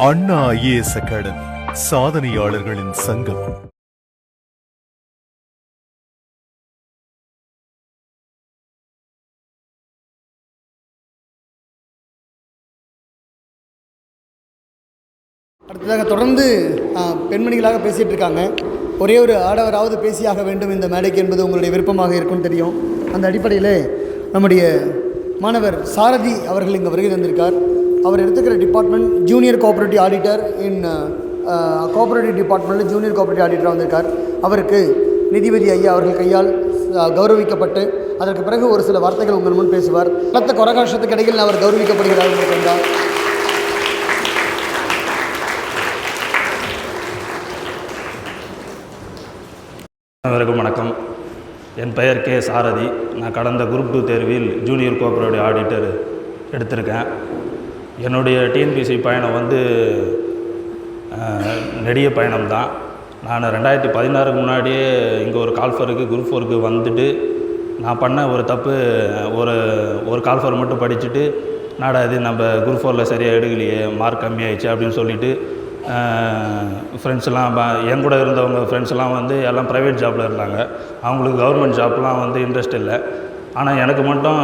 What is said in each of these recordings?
அண்ணா IAS academy சாதனையாளர்களின் சங்கம். அடுத்ததாக தொடர்ந்து பெண்மணிகளாக பேசிகிட்டு இருக்காங்க. ஒரே ஒரு ஆடவராவது பேசியாக வேண்டும் இந்த மேடைக்கு என்பது உங்களுடைய விருப்பமாக இருக்கும்னு தெரியும். அந்த அடிப்படையில் நம்முடைய மாணவர் சாரதி அவர்கள் இங்கே வருகை தந்திருக்கார். அவர் எடுத்துக்கிற டிபார்ட்மெண்ட் ஜூனியர் கோஆபரேட்டிவ் ஆடிட்டர் இன் கோஆபரேட்டிவ் டிபார்ட்மெண்ட்டில் ஜூனியர் கோஆபரேட்டிவ் ஆடிட்டராக வந்திருக்கார். அவருக்கு நீதிபதி ஐயா அவர்கள் கையால் கௌரவிக்கப்பட்டு அதற்கு பிறகு ஒரு சில வார்த்தைகள் உங்கள் முன் பேசுவார். பலத்த கொரகாஷத்துக்கு இடையில் அவர் கௌரவிக்கப்படுகிறார் என்றால் அனைவருக்கும் வணக்கம். என் பெயர் கே சாரதி. நான் கடந்த குரூப் 2 தேர்வில் ஜூனியர் கோஆபரேட்டிவ் ஆடிட்டர் எடுத்திருக்கேன். என்னுடைய டிஎன்பிஎஸ்சி பயணம் நெடிய பயணம்தான். நான் 2016க்கு முன்னாடியே இங்கே ஒரு கால்ஃபருக்கு குரூப் 4க்கு வந்துட்டு நான் பண்ண ஒரு தப்பு, ஒரு கால்ஃபர் மட்டும் படிச்சுட்டு இது நம்ம குரூப் 4ல் சரியாக எடுக்கலையே, மார்க் கம்மியாயிடுச்சு அப்படின்னு சொல்லிவிட்டு ஃப்ரெண்ட்ஸ்லாம் என் கூட இருந்தவங்க ஃப்ரெண்ட்ஸ்லாம் எல்லாம் ப்ரைவேட் ஜாப்பில் இருந்தாங்க. அவங்களுக்கு கவர்மெண்ட் ஜாப்லாம் இன்ட்ரெஸ்ட் இல்லை. ஆனால் எனக்கு மட்டும்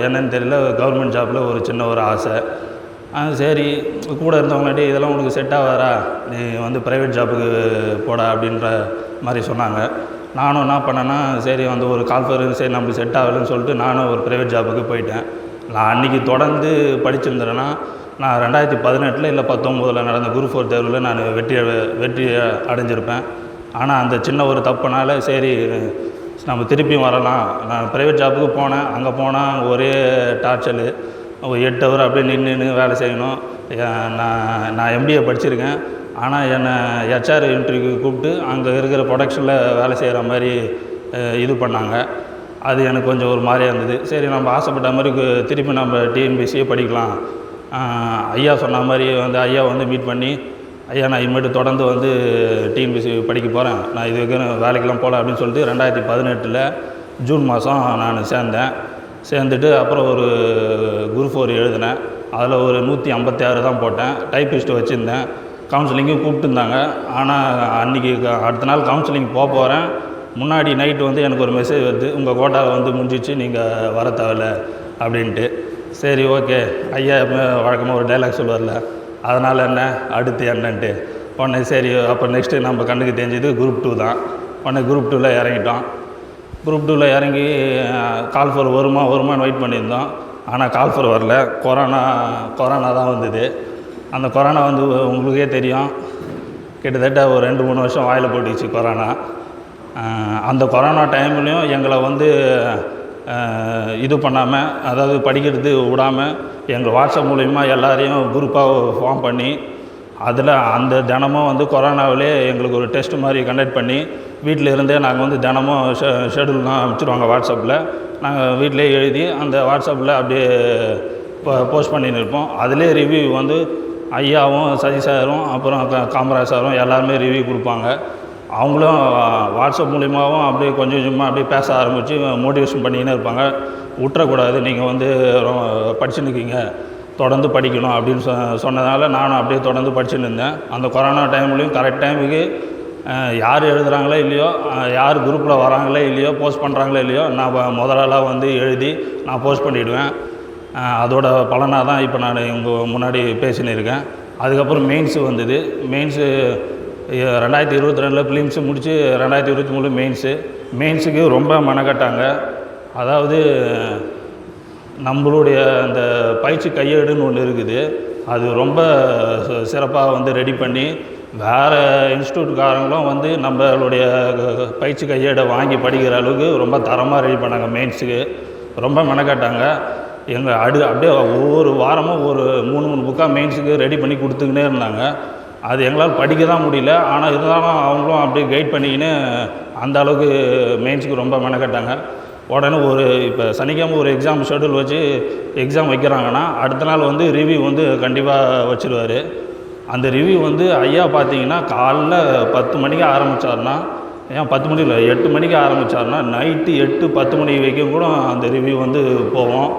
என்னன்னு தெரியல, கவர்மெண்ட் ஜாப்பில் ஒரு சின்ன ஆசை. சரி, கூட இருந்தவங்களாட்டி இதெல்லாம் உனக்கு செட் ஆகாதா, நீ ப்ரைவேட் ஜாப்புக்கு போடா அப்படின்ற மாதிரி சொன்னாங்க. நானும் என்ன பண்ணேன்னா, சரி ஒரு கால்ஃபர் சரி நம்மளுக்கு செட் ஆகலைன்னு சொல்லிட்டு நானும் ஒரு ப்ரைவேட் ஜாப்புக்கு போயிட்டேன். நான் அன்றைக்கி தொடர்ந்து படிச்சிருந்தேன்னா நான் 2018 இல்லை 2019 நடந்த குரூப் 4 தேர்வில் நான் வெற்றி அடைஞ்சிருப்பேன். ஆனால் அந்த சின்ன ஒரு தப்புனால சரி நம்ம திருப்பியும் வரலாம். நான் ப்ரைவேட் ஜாப்புக்கு போனேன். அங்கே போனால் ஒரே டார்ச்சரு, 8 ஹவர் அப்படியே நின்று வேலை செய்யணும். நான் எம்பிஏ படிச்சிருக்கேன். ஆனால் என்னை ஹெச்ஆர் இன்டர்வியூக்கு கூப்பிட்டு அங்கே இருக்கிற ப்ரொடக்ஷனில் வேலை செய்கிற மாதிரி இது பண்ணாங்க. அது எனக்கு கொஞ்சம் ஒரு மாதிரியாக இருந்தது. சரி, நம்ம ஆசைப்பட்ட மாதிரி திருப்பி நம்ம டிஎன்பிஎஸ்சியே படிக்கலாம். ஐயா சொன்ன மாதிரி ஐயா மீட் பண்ணி, ஐயா நான் இனிமேட்டு தொடர்ந்து டிஎன்பிஎஸ்சி படிக்க போகிறேன், நான் இது வரைக்கும் வேலைக்கெல்லாம் போகல அப்படின்னு சொல்லிட்டு 2018 ஜூன் மாதம் நான் சேர்ந்துட்டு அப்புறம் ஒரு குரூப் 4 எழுதினேன். அதில் ஒரு 156 தான் போட்டேன். டைப்பிஸ்ட்டு வச்சுருந்தேன். கவுன்சிலிங்கும் கூப்பிட்டுருந்தாங்க. ஆனால் அன்றைக்கி அடுத்த நாள் கவுன்சிலிங் போகிறேன். முன்னாடி நைட்டு எனக்கு ஒரு மெசேஜ் வருது, உங்கள் கோட்டாவில் முடிஞ்சிச்சு, நீங்கள் வர தேவையில்ல அப்படின்ட்டு. சரி, ஓகே. ஐயா வழக்கமாக ஒரு டைலாக் சொல்லுவார்ல, அதனால் என்ன அடுத்து என்னன்ட்டு உடனே சரி, அப்போ நெக்ஸ்ட்டு நம்ம கண்ணுக்கு தெரிஞ்சது குரூப் 2 தான். உடனே குரூப் 2ல் இறங்கிட்டோம். குரூப் 2ல் இறங்கி கால்ஃபர் வருமானு வெயிட் பண்ணியிருந்தோம். ஆனால் கால்ஃபர் வரல. கொரோனா தான் வந்தது. அந்த கொரோனா உங்களுக்கே தெரியும், கிட்டத்தட்ட ஒரு 2-3 வருஷம் வாயில் போட்டுச்சு கொரோனா. அந்த கொரோனா டைம்லேயும் எங்களை இது பண்ணாமல், அதாவது படிக்கிறது விடாமல் எங்கள் வாட்ஸ்அப் மூலிமா எல்லாரையும் குரூப்பாக ஃபார்ம் பண்ணி அதில் அந்த தினமும் கொரோனாவிலே எங்களுக்கு ஒரு டெஸ்ட் மாதிரி கண்டக்ட் பண்ணி வீட்டில் இருந்தே நாங்கள் தினமும் ஷெடியூல்லாம் அனுப்பிச்சிடுவாங்க வாட்ஸ்அப்பில். நாங்கள் வீட்டிலே எழுதி அந்த வாட்ஸ்அப்பில் அப்படியே போஸ்ட் பண்ணின்னு இருப்போம். அதிலே ரிவ்யூ ஐயாவும் சதி சாரும் அப்புறம் காமராஜ் சாரும் எல்லாருமே ரிவ்யூ கொடுப்பாங்க. அவங்களும் வாட்ஸ்அப் மூலிமாவும் அப்படியே கொஞ்சம் கொஞ்சமாக அப்படியே பேச ஆரம்பித்து மோட்டிவேஷன் பண்ணிக்கினே இருப்பாங்க. விட்டுறக்கூடாது, நீங்கள் படிச்சுன்னு இருக்கீங்க, தொடர்ந்து படிக்கணும் அப்படின்னு சொன்னதால் நானும் அப்படியே தொடர்ந்து படிச்சுன்னு இருந்தேன். அந்த கொரோனா டைம்லேயும் கரெக்ட் டைமுக்கு யார் எழுதுகிறாங்களோ இல்லையோ, யார் குரூப்பில் வராங்களோ இல்லையோ, போஸ்ட் பண்ணுறாங்களோ இல்லையோ, நான் முதலாளாக எழுதி நான் போஸ்ட் பண்ணிவிடுவேன். அதோட பலனாக தான் இப்போ நான் உங்கள் முன்னாடி பேசின்னு இருக்கேன். அதுக்கப்புறம் மெயின்ஸு வந்தது. மெயின்ஸு 2022 ஃபிலிம்ஸு முடித்து 2023 மெயின்ஸுக்கு ரொம்ப மெனக்கட்டாங்க. அதாவது நம்மளுடைய அந்த பயிற்சி கையேடுன்னு ஒன்று இருக்குது, அது ரொம்ப சிறப்பாக ரெடி பண்ணி வேறு இன்ஸ்டியூட்காரங்களும் நம்மளுடைய பயிற்சி கையேடை வாங்கி படிக்கிற அளவுக்கு ரொம்ப தரமாக ரெடி பண்ணாங்க. மெயின்ஸுக்கு ரொம்ப மெனக்கட்டாங்க. எங்கள் அப்படியே ஒவ்வொரு வாரமும் ஒரு 3 புக்காக மெயின்ஸுக்கு ரெடி பண்ணி கொடுத்துக்கினே இருந்தாங்க. அது எங்களால் படிக்க தான் முடியல. ஆனால் இருந்தாலும் அவங்களும் அப்படியே கைட் பண்ணிக்கின்னு அந்த அளவுக்கு மெயின்ஸுக்கு ரொம்ப மெனக்கட்டாங்க. உடனே இப்போ சனிக்கிழமை ஒரு எக்ஸாம் ஷெடியூல் வச்சு எக்ஸாம் வைக்கிறாங்கன்னா அடுத்த நாள் ரிவ்யூ கண்டிப்பாக வச்சுருவார். அந்த ரிவ்யூ ஐயா பார்த்தீங்கன்னா காலைல 10 மணிக்கு ஆரம்பித்தார்னா, ஏன் 10 மணி இல்லை 8 மணிக்கு ஆரம்பித்தார்னா நைட்டு 8-10 மணி வரைக்கும் கூட அந்த ரிவ்யூ போவோம்.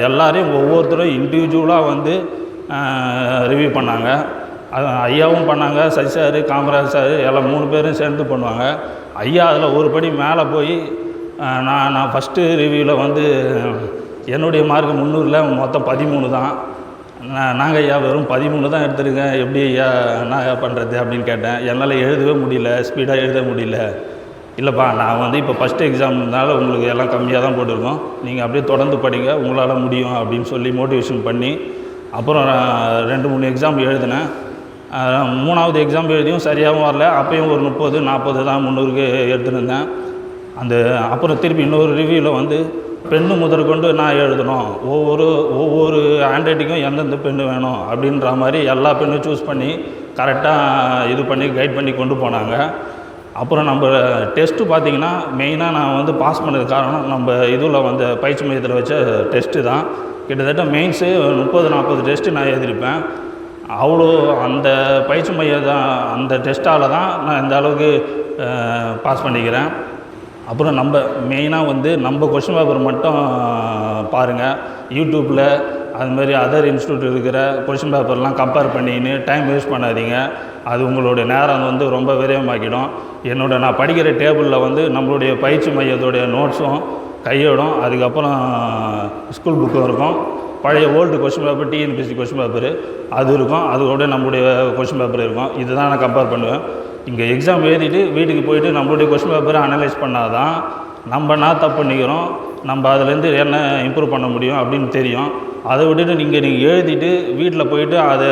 எல்லாரையும் ஒவ்வொருத்தரும் இண்டிவிஜுவலாக ரிவ்யூ பண்ணாங்க. ஐயாவும் பண்ணாங்க, சசி சார், காமராஜ் சார் எல்லாம் 3 பேரும் சேர்ந்து பண்ணுவாங்க. ஐயா அதில் ஒரு படி மேலே போய் நான் ஃபஸ்ட்டு ரிவ்யூவில் வந்து என்னுடைய மார்க் 300ல் மொத்தம் 13 தான். நாங்கள் ஐயா வெறும் 13 தான் எடுத்துருக்கேன், எப்படி ஐயா நான் பண்ணுறது அப்படின்னு கேட்டேன். என்னால் எழுதவே முடியல, ஸ்பீடாக எழுத முடியல. இல்லைப்பா, நான் வந்து இப்போ ஃபஸ்ட்டு எக்ஸாம்னால உங்களுக்கு எல்லாம் கம்மியாக தான் போட்டிருக்கோம், நீங்கள் அப்படியே தொடர்ந்து படிங்க, உங்களால் முடியும் அப்படின்னு சொல்லி மோட்டிவேஷன் பண்ணி அப்புறம் 2-3 எக்ஸாம் எழுதினேன். 3வது எக்ஸாம் எழுதியும் சரியாகவும் வரல. அப்போயும் ஒரு 30-40 தான் 300க்கு எடுத்துருந்தேன். அப்புறம் திருப்பி இன்னொரு ரிவ்யூவில் வந்து பெண்ணு முதற்கொண்டு நான் எழுதணும், ஒவ்வொரு ஹேண்ட்ரைட்டிங்கும் எந்தெந்த பெண்ணு வேணும் அப்படின்ற மாதிரி எல்லா பெண்ணும் சூஸ் பண்ணி கரெக்டாக இது பண்ணி கைட் பண்ணி கொண்டு போனாங்க. அப்புறம் நம்ம டெஸ்ட்டு பார்த்திங்கன்னா மெயினாக நான் வந்து பாஸ் பண்ணது காரணம் நம்ம இதில் வந்து பயிற்சி மையத்தில் வச்ச டெஸ்ட்டு தான். கிட்டத்தட்ட மெயின்ஸு 30-40 டெஸ்ட்டு நான் எழுதியிருப்பேன். அவ்வளோ அந்த பயிற்சி மையம் தான், அந்த டெஸ்ட்டால் தான் நான் இந்த அளவுக்கு பாஸ் பண்ணிக்கிறேன். அப்புறம் நம்ம மெயினாக வந்து நம்ம கொஷின் பேப்பர் மட்டும் பாருங்கள். யூடியூப்பில் அதுமாதிரி அதர் இன்ஸ்டியூட் இருக்கிற கொஷின் பேப்பர்லாம் கம்பேர் பண்ணின்னு டைம் வேஸ்ட் பண்ணாதீங்க. அது உங்களுடைய நேரம் வந்து ரொம்ப விரயமாக்கிடும். நான் படிக்கிற டேபிளில் வந்து நம்மளுடைய பயிற்சி மையத்தோடைய நோட்ஸும் கையோடும், அதுக்கப்புறம் ஸ்கூல் புக்கும் இருக்கும். பழைய old question paper, TNPSC question paper அது இருக்கும், அதோட நம்மளுடைய கொஷின் பேப்பர் இருக்கும். இதுதான் நான் கம்பேர் பண்ணுவேன். இங்கே எக்ஸாம் எழுதிட்டு வீட்டுக்கு போயிட்டு நம்மளுடைய கொஷின் பேப்பரை அனலைஸ் பண்ணால் தான் நம்ம என்ன தப்பு பண்ணிக்கிறோம், நம்ம அதுலேருந்து என்ன இம்ப்ரூவ் பண்ண முடியும் அப்படின்னு தெரியும். அதை விட்டுட்டு நீங்கள் எழுதிட்டு வீட்டில் போயிட்டு அதை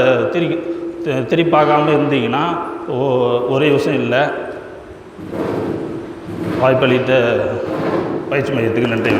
திருப்பி பார்க்காம இருந்தீங்கன்னா ஒரே விஷயம் இல்லை. வாய்ப்பளித்த பயிற்சி மையத்துக்கு நன்றி.